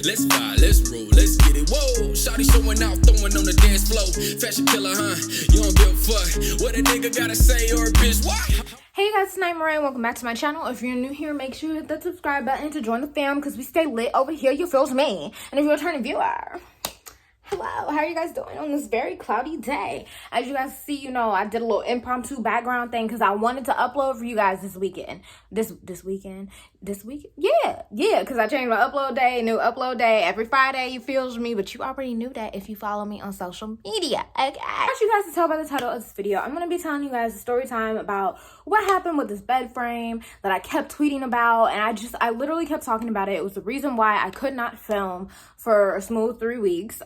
Let's vibe, let's roll, let's get it. Whoa, shawty showing out, throwing on the dance floor. Fashion killer, huh? You don't give a fuck what a nigga gotta say or a bitch. What? Hey you guys, it's Naimahrae and welcome back to my channel. If you're new here, make sure you hit that subscribe button to join the fam because we stay lit over here, you feel me? And if you're a returning viewer, hello, how are you guys doing on this very cloudy day? As you guys see, I did a little impromptu background thing because I wanted to upload for you guys this weekend. This weekend? Yeah, because I changed my upload day, new upload day every Friday, you feels me, but you already knew that if you follow me on social media, okay? As you guys can tell by the title of this video, I'm going to be telling you guys a story time about what happened with this bed frame that I kept tweeting about, and I literally kept talking about it. It was the reason why I could not film for a smooth 3 weeks.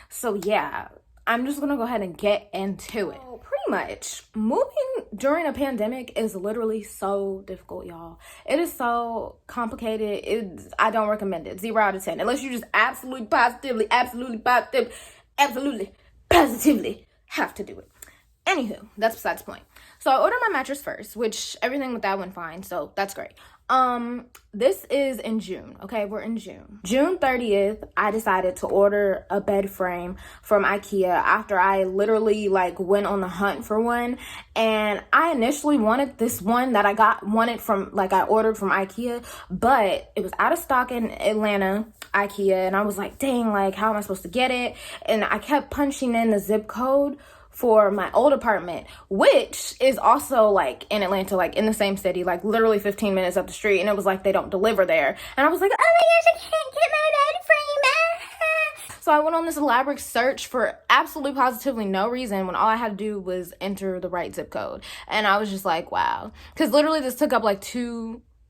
So yeah, I'm just gonna go ahead and get into it. Pretty much, moving during a pandemic is literally so difficult, y'all. It is so complicated. I don't recommend it. 0 out of 10. Unless you just absolutely positively have to do it. Anywho, that's besides the point. So I ordered my mattress first, which everything with that went fine, so that's great. This is in June, okay? We're in June. June 30th, I decided to order a bed frame from Ikea after I literally went on the hunt for one. And I initially wanted this one that I ordered from Ikea, but it was out of stock in Atlanta, Ikea. And I was like, dang, how am I supposed to get it? And I kept punching in the zip code for my old apartment, which is also in Atlanta, in the same city, literally 15 minutes up the street, and it was they don't deliver there. And I was like, oh my gosh, I can't get my bed frame. So I went on this elaborate search for absolutely positively no reason when all I had to do was enter the right zip code. And I was just like, wow, because literally this took up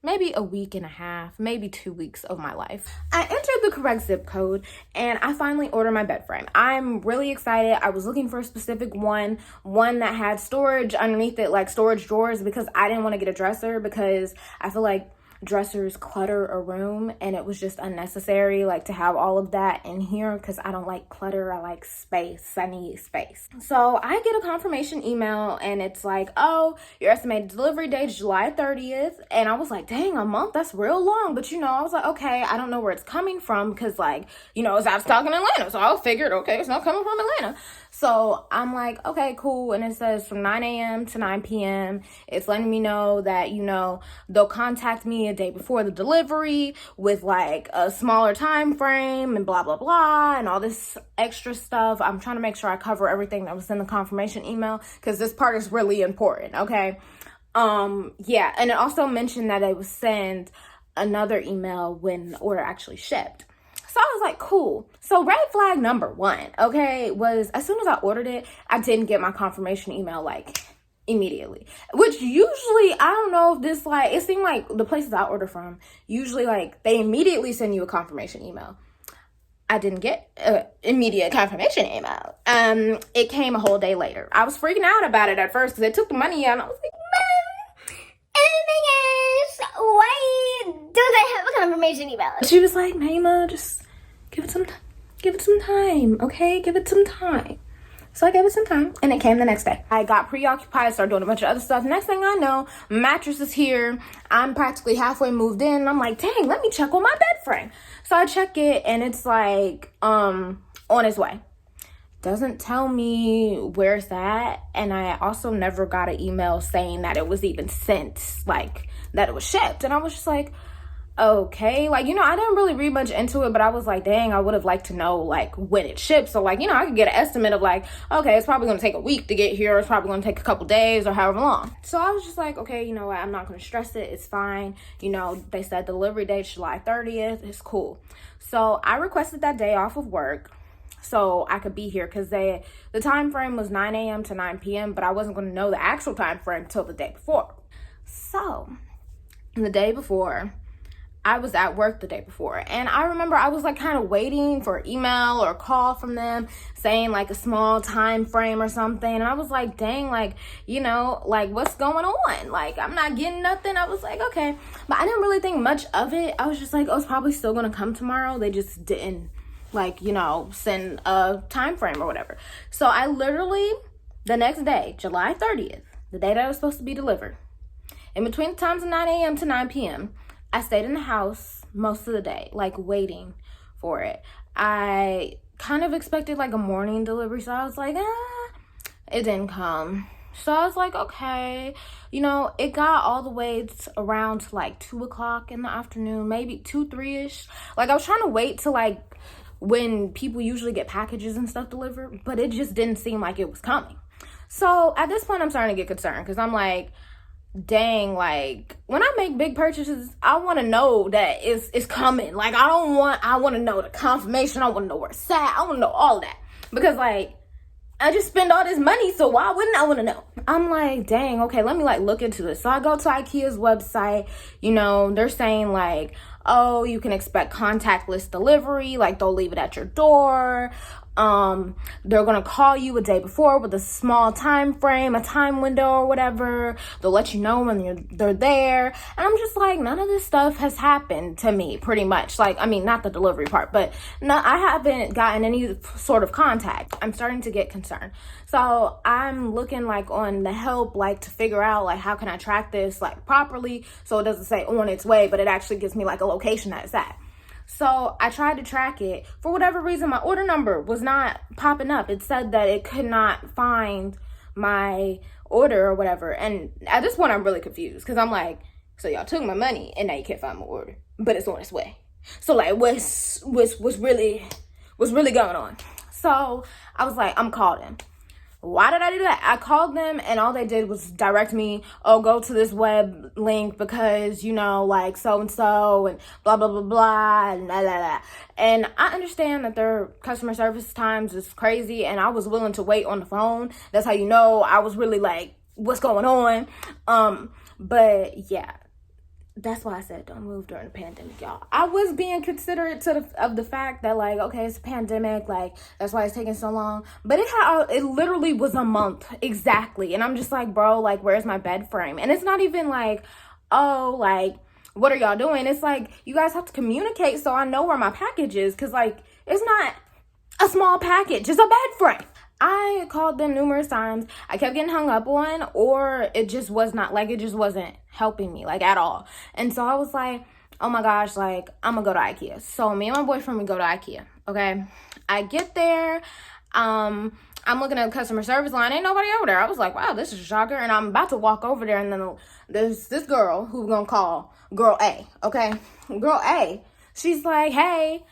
maybe a week and a half, maybe 2 weeks of my life. I entered the correct zip code and I finally ordered my bed frame. I'm really excited. I was looking for a specific one that had storage underneath it, storage drawers, because I didn't want to get a dresser because I feel like dressers clutter a room and it was just unnecessary to have all of that in here because I don't like clutter. I like space. I need space. So I get a confirmation email and it's oh, your estimated delivery date is July 30th. And I was like, dang, a month, that's real long. But I was like, okay, I don't know where it's coming from because it's out of stock in Atlanta. So I figured, okay, it's not coming from Atlanta. So I'm like, okay, cool. And it says from 9 a.m. to 9 p.m. It's letting me know that, they'll contact me a day before the delivery with a smaller time frame and blah, blah, blah, and all this extra stuff. I'm trying to make sure I cover everything that was in the confirmation email because this part is really important, okay? Yeah, and it also mentioned that they would send another email when the order actually shipped. So I was like, cool. So red flag number 1, okay, was as soon as I ordered it, I didn't get my confirmation email immediately. Which usually, I don't know if this it seemed like the places I order from, usually they immediately send you a confirmation email. I didn't get an immediate confirmation email. It came a whole day later. I was freaking out about it at first because they took the money out and I was like, why do they have a confirmation email? She was like, Naimah, just give it some time, okay? Give it some time. So I gave it some time, and it came the next day. I got preoccupied, started doing a bunch of other stuff. Next thing I know, mattress is here. I'm practically halfway moved in, and I'm like, dang, let me check on my bed frame. So I check it, and it's on its way. Doesn't tell me where it's at, and I also never got an email saying that it was even sent, that it was shipped. And I was just like, okay, I didn't really read much into it, but I was like, dang, I would have liked to know when it ships. So I could get an estimate of okay, it's probably gonna take a week to get here, or it's probably gonna take a couple days or however long. So I was just like, okay, you know what, I'm not gonna stress it, it's fine. They said delivery date July 30th, it's cool. So I requested that day off of work so I could be here because the time frame was 9 a.m. to 9 p.m., but I wasn't gonna know the actual time frame till the day before. So the day before, I was at work the day before, and I remember I was kind of waiting for an email or a call from them saying a small time frame or something, and I was like, dang, what's going on? I'm not getting nothing. I was like, okay, but I didn't really think much of it. I was just like, oh, it's probably still gonna come tomorrow. They just didn't send a time frame or whatever. So I literally, the next day, July 30th, the day that it was supposed to be delivered, in between the times of 9 a.m. to 9 p.m., I stayed in the house most of the day, like waiting for it. I kind of expected like a morning delivery, so I was like, it didn't come. So I was like, okay, you know, it got all the way around to like 2 o'clock in the afternoon, maybe 2, 3-ish. Like, I was trying to wait to like when people usually get packages and stuff delivered, but it just didn't seem like it was coming. So at this point, I'm starting to get concerned because I'm like, dang, like when I make big purchases, I want to know that it's coming. Like, I want to know the confirmation. I want to know where it's at. I want to know all of that because like, I just spend all this money, so why wouldn't I want to know? I'm like, dang, okay, let me like look into this. So I go to Ikea's website, you know, they're saying like, oh, you can expect contactless delivery, like they'll leave it at your door. They're gonna call you a day before with a small time frame, a time window or whatever. They'll let you know when they're there. And I'm just like, none of this stuff has happened to me, pretty much. Like, I mean, not the delivery part, but no, I haven't gotten any sort of contact. I'm starting to get concerned. So I'm looking like on the help, like to figure out like how can I track this like properly so it doesn't say on its way, but it actually gives me like a location that it's at. So I tried to track it. For whatever reason, my order number was not popping up. It said that it could not find my order or whatever. And at this point, I'm really confused because I'm like, so y'all took my money and now you can't find my order, but it's on its way. So like, what's really going on? So I was like, I'm called in. Why did I do that? I called them and all they did was direct me, oh, go to this web link because, you know, like so-and-so and blah, blah, blah, blah, and blah, blah, blah. And I understand that their customer service times is crazy and I was willing to wait on the phone. That's how you know I was really like, what's going on? But yeah. That's why I said don't move during the pandemic, y'all. I was being considerate of the fact that, like, okay, it's a pandemic, like, that's why it's taking so long. But it literally was a month, exactly. And I'm just like, bro, like, where's my bed frame? And it's not even like, oh, like, what are y'all doing? It's like, you guys have to communicate so I know where my package is. Because, like, it's not a small package. It's a bed frame. I called them numerous times. I kept getting hung up on, or it just was not, like, it just wasn't helping me, like, at all. And so I was like, oh my gosh, like, I'm gonna go to Ikea. So me and my boyfriend, we go to Ikea, okay? I get there, I'm looking at the customer service line, ain't nobody over there. I was like, wow, this is a shocker. And I'm about to walk over there, and then there's this girl who we're gonna call Girl A, okay? Girl A, she's like, hey,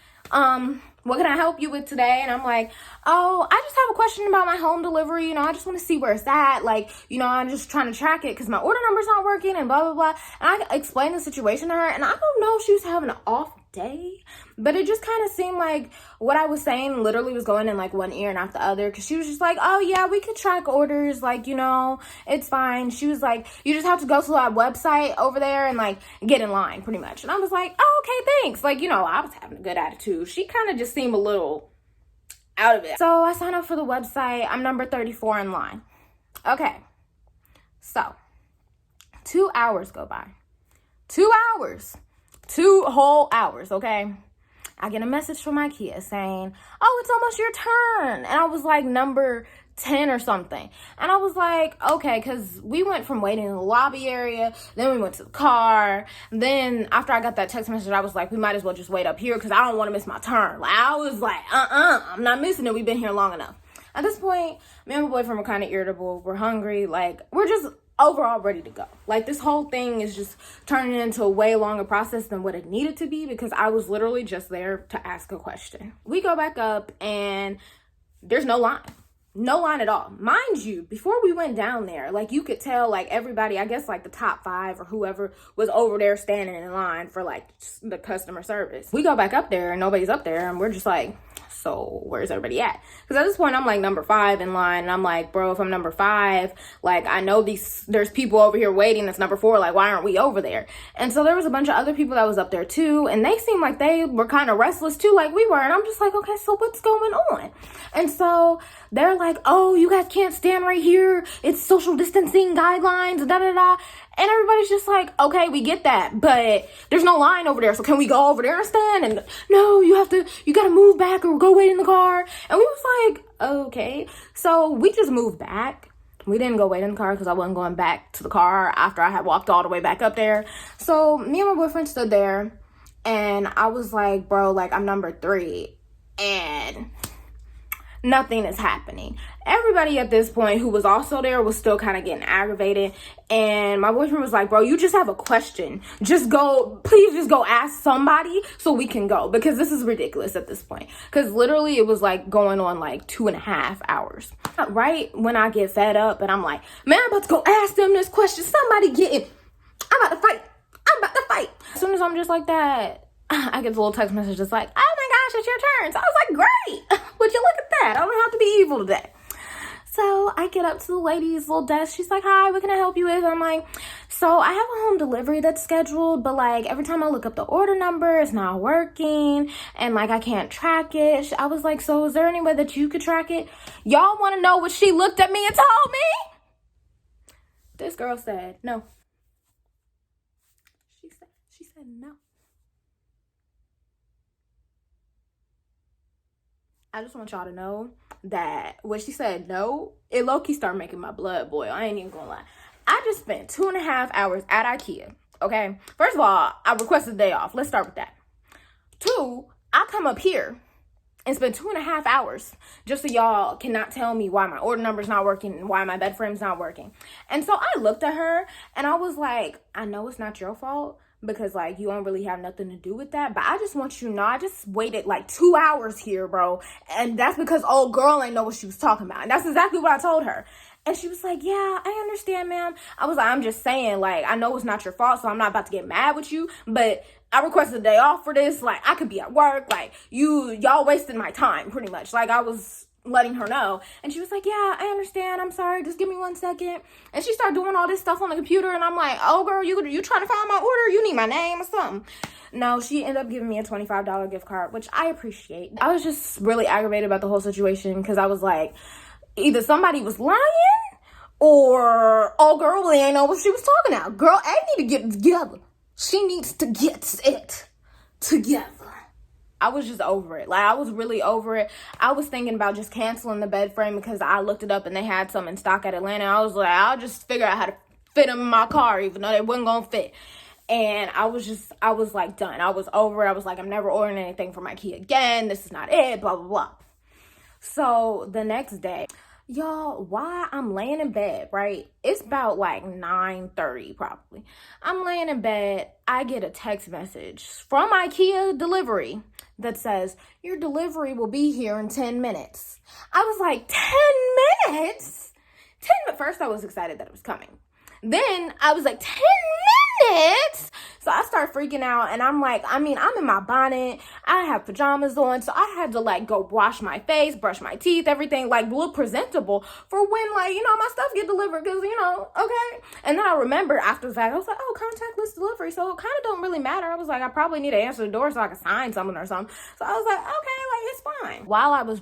what can I help you with today? And I'm like, oh, I just have a question about my home delivery. You know, I just want to see where it's at. Like, you know, I'm just trying to track it because my order number's not working and blah, blah, blah. And I explained the situation to her. And I don't know if she was having an off day, but it just kind of seemed like what I was saying literally was going in like one ear and out the other, because she was just like, oh yeah, we could track orders, like, you know, it's fine. She was like, you just have to go to that website over there and like get in line, pretty much. And I was like, oh, okay, thanks. Like, you know, I was having a good attitude. She kind of just seemed a little out of it. So I signed up for the website. I'm number 34 in line. Okay, so 2 hours go by. 2 hours. 2 whole hours, okay? I get a message from Ikea saying, oh, it's almost your turn. And I was like number 10 or something. And I was like, okay, because we went from waiting in the lobby area, then we went to the car. Then after I got that text message, I was like, we might as well just wait up here because I don't want to miss my turn. Like, I was like, I'm not missing it. We've been here long enough. At this point, me and my boyfriend were kind of irritable. We're hungry. Like, we're just overall ready to go. Like, this whole thing is just turning into a way longer process than what it needed to be, because I was literally just there to ask a question. We go back up and there's no line. No line at all. Mind you, before we went down there, like, you could tell, like, everybody, I guess, like, the top 5 or whoever was over there standing in line for, like, the customer service. We go back up there and nobody's up there, and we're just like, so where's everybody at? Because at this point, I'm like number 5 in line, and I'm like, bro, if I'm number 5, like, I know there's people over here waiting that's number 4, like, why aren't we over there? And so there was a bunch of other people that was up there too, and they seemed like they were kind of restless too, like we were. And I'm just like, okay, so what's going on? And so they're like, oh, you guys can't stand right here, it's social distancing guidelines, da da da. And everybody's just like, okay, we get that, but there's no line over there, so can we go over there and stand? And no, you gotta move back or go wait in the car. And we was like, okay. So we just moved back. We didn't go wait in the car because I wasn't going back to the car after I had walked all the way back up there. So me and my boyfriend stood there, And I was like, bro, like, I'm number 3. And nothing is happening. Everybody at this point who was also there was still kind of getting aggravated. And my boyfriend was like, bro, you just have a question. Please just go ask somebody so we can go. Because this is ridiculous at this point. Because literally it was like going on like 2.5 hours. Right when I get fed up and I'm like, man, I'm about to go ask them this question. Somebody get it. I'm about to fight. As soon as I'm just like that, I get the little text message that's like, oh my gosh, it's your turn. So I was like, great. Would you look at that? I don't have to be evil today. So I get up to the lady's little desk. She's like, hi, what can I help you with? I'm like, so I have a home delivery that's scheduled, but like every time I look up the order number, it's not working. And like I can't track it. I was like, so is there any way that you could track it? Y'all want to know what she looked at me and told me? This girl said no. She said no. I just want y'all to know that when she said no, it low-key started making my blood boil. I ain't even gonna lie. I just spent 2.5 hours at Ikea, okay? First of all, I requested a day off. Let's start with that. 2, I come up here and spend 2.5 hours just so y'all cannot tell me why my order number's not working and why my bed frame's not working. And so I looked at her and I was like, I know it's not your fault, because like you don't really have nothing to do with that, but I just want you to know I just waited like 2 hours here, bro, and that's because old girl ain't know what she was talking about. And that's exactly what I told her. And she was like, yeah, I understand, ma'am. I was like, I'm just saying, like, I know it's not your fault, so I'm not about to get mad with you, but I requested a day off for this. Like, I could be at work. Like, y'all wasted my time, pretty much. Like, I was letting her know. And she was like, yeah, I understand. I'm sorry. Just give me 1 second. And she started doing all this stuff on the computer. And I'm like, oh, girl, you trying to find my order? You need my name or something. No, she ended up giving me a $25 gift card, which I appreciate. I was just really aggravated about the whole situation because I was like, either somebody was lying or, oh, girl, really ain't know what she was talking about. Girl, I need to get it together. She needs to get it together. I was just over it. Like, I was really over it. I was thinking about just canceling the bed frame because I looked it up and they had some in stock at Atlanta. I was like, I'll just figure out how to fit them in my car, even though they wasn't going to fit. And I was like done. I was over it. I was like, I'm never ordering anything from Ikea again. This is not it, blah, blah, blah. So the next day, y'all, while I'm laying in bed, right? It's about like 9:30 probably. I'm laying in bed. I get a text message from Ikea delivery that says, your delivery will be here in 10 minutes. I was like, 10 minutes? First, I was excited that it was coming. Then I was like, 10 minutes? So I start freaking out and I'm like, I'm in my bonnet. I have pajamas on. So I had to like go wash my face, brush my teeth, everything, like look presentable for when like, my stuff get delivered. Cause okay. And then I remember after the fact, I was like, oh, contactless delivery. So it kind of don't really matter. I was like, I probably need to answer the door so I can sign something or something. So I was like, okay, like it's fine. While I was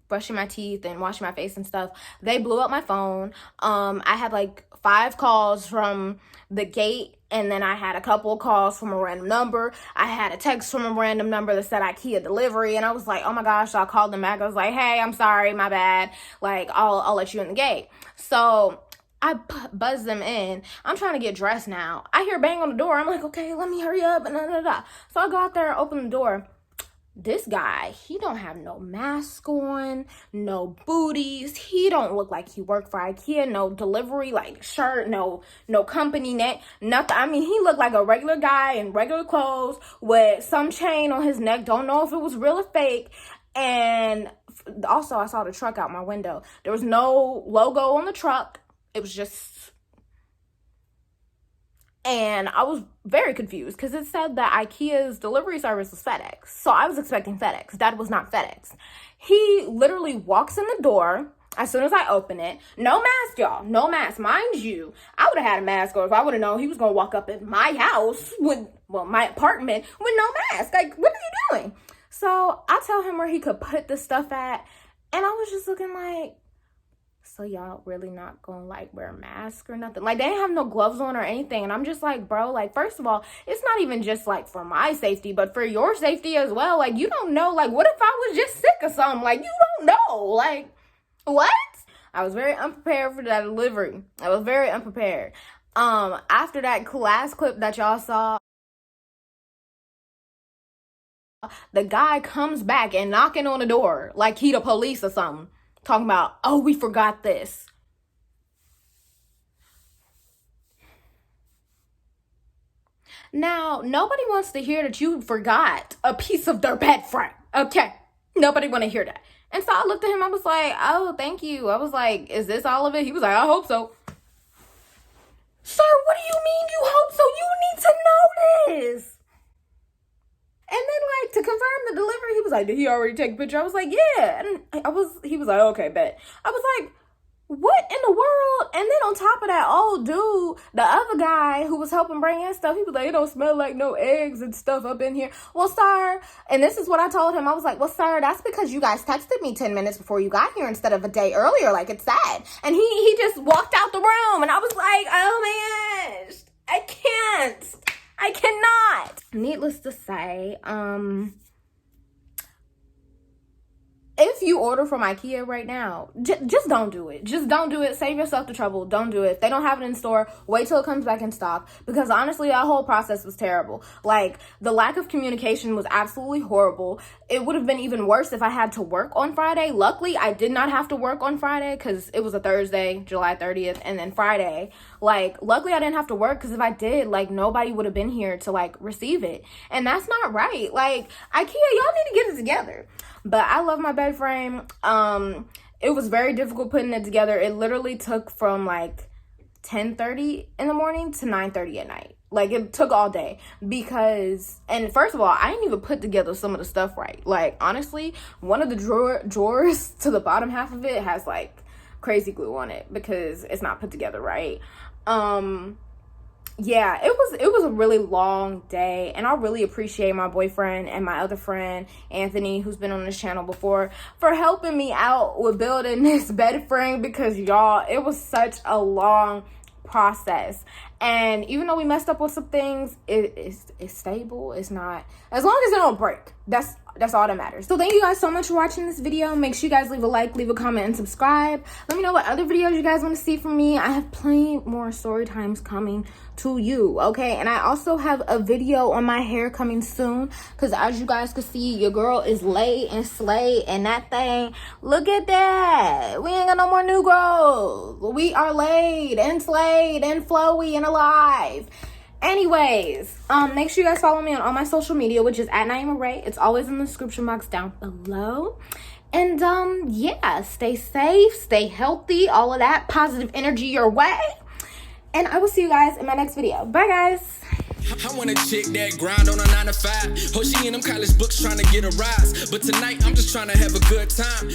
brushing my teeth and washing my face and stuff, they blew up my phone. I had like 5 calls from the gate, and then I had a couple of calls from a random number. I had a text from a random number that said Ikea delivery, and I was like, oh my gosh. So I called them back. I was like, hey, I'm sorry, my bad. Like, I'll let you in the gate. So I buzzed them in. I'm trying to get dressed now. I hear bang on the door. I'm like, okay, let me hurry up. And So I go out there, open the door. This guy, he don't have no mask on, no booties. He don't look like he worked for Ikea, no delivery, like shirt, no company neck, nothing. I mean, he looked like a regular guy in regular clothes with some chain on his neck. Don't know if it was real or fake. And also, I saw the truck out my window. There was no logo on the truck. It was just... And I was very confused because it said that Ikea's delivery service was FedEx. So I was expecting FedEx. That was not FedEx. He literally walks in the door as soon as I open it. No mask, y'all. No mask. Mind you, I would have had a mask on if I would have known he was going to walk up in my house my apartment with no mask. Like, what are you doing? So I tell him where he could put the stuff at. And I was just looking like, so y'all really not gonna like wear a mask or nothing? Like, they didn't have no gloves on or anything. And I'm just like, bro, like, first of all, it's not even just like for my safety, but for your safety as well. Like, you don't know, like, what if I was just sick or something? Like, you don't know. Like, what? I was very unprepared for that delivery. I was very unprepared. After that last clip that y'all saw, The guy comes back and knocking on the door like he the police or something, talking about, oh, we forgot this. Now, nobody wants to hear that you forgot a piece of their bed frame, okay? Nobody want to hear that. And so I looked at him, I was like, oh, thank you. I was like, is this all of it? He was like, I hope so. Sir, what do you mean you hope so? You need to know this. And then, like, to confirm the delivery, he was like, did he already take a picture? I was like, yeah. And he was like, okay, bet. I was like, what in the world? And then on top of that, old dude, the other guy who was helping bring in stuff, he was like, it don't smell like no eggs and stuff up in here. Well, sir, and this is what I told him. I was like, well, sir, that's because you guys texted me 10 minutes before you got here instead of a day earlier, like it said. And he just walked out the room, and I was like, oh my gosh, I cannot. Needless to say, if you order from Ikea right now, just don't do it. Just don't do it. Save yourself the trouble. Don't do it. If they don't have it in store, wait till it comes back in stock. Because honestly, that whole process was terrible. Like, the lack of communication was absolutely horrible. It would have been even worse if I had to work on Friday. Luckily, I did not have to work on Friday because it was a Thursday, July 30th, and then Friday. Like, luckily I didn't have to work because if I did, like, nobody would have been here to, like, receive it. And that's not right. Like, Ikea, y'all need to get it together. But I love my bed frame. It was very difficult putting it together. It literally took from like 10:30 in the morning to 9:30 at night. Like, it took all day because, and first of all, I didn't even put together some of the stuff right. Like, honestly, one of the drawers to the bottom half of it has like crazy glue on it because it's not put together right. Yeah, it was a really long day, and I really appreciate my boyfriend and my other friend Anthony, who's been on this channel before, for helping me out with building this bed frame because y'all, it was such a long process. And even though we messed up with some things, it's stable. It's not, as long as it don't break, that's all that matters. So thank you guys so much for watching this video. Make sure you guys leave a like, leave a comment, and subscribe. Let me know what other videos you guys want to see from me. I have plenty more story times coming to you, okay? And I also have a video on my hair coming soon because as you guys can see, your girl is laid and slayed, and that thing, look at that. We ain't got no more new growth. We are laid and slayed and flowy and alive. Anyways, make sure you guys follow me on all my social media, which is at naimahrae. It's always in the description box down below. And yeah, stay safe, stay healthy, all of that positive energy your way. And I will see you guys in my next video. Bye, guys. I want a chick that grind on a 9 to 5. Oh, she in them college books trying to get a rise. But tonight, I'm just trying to have a good time.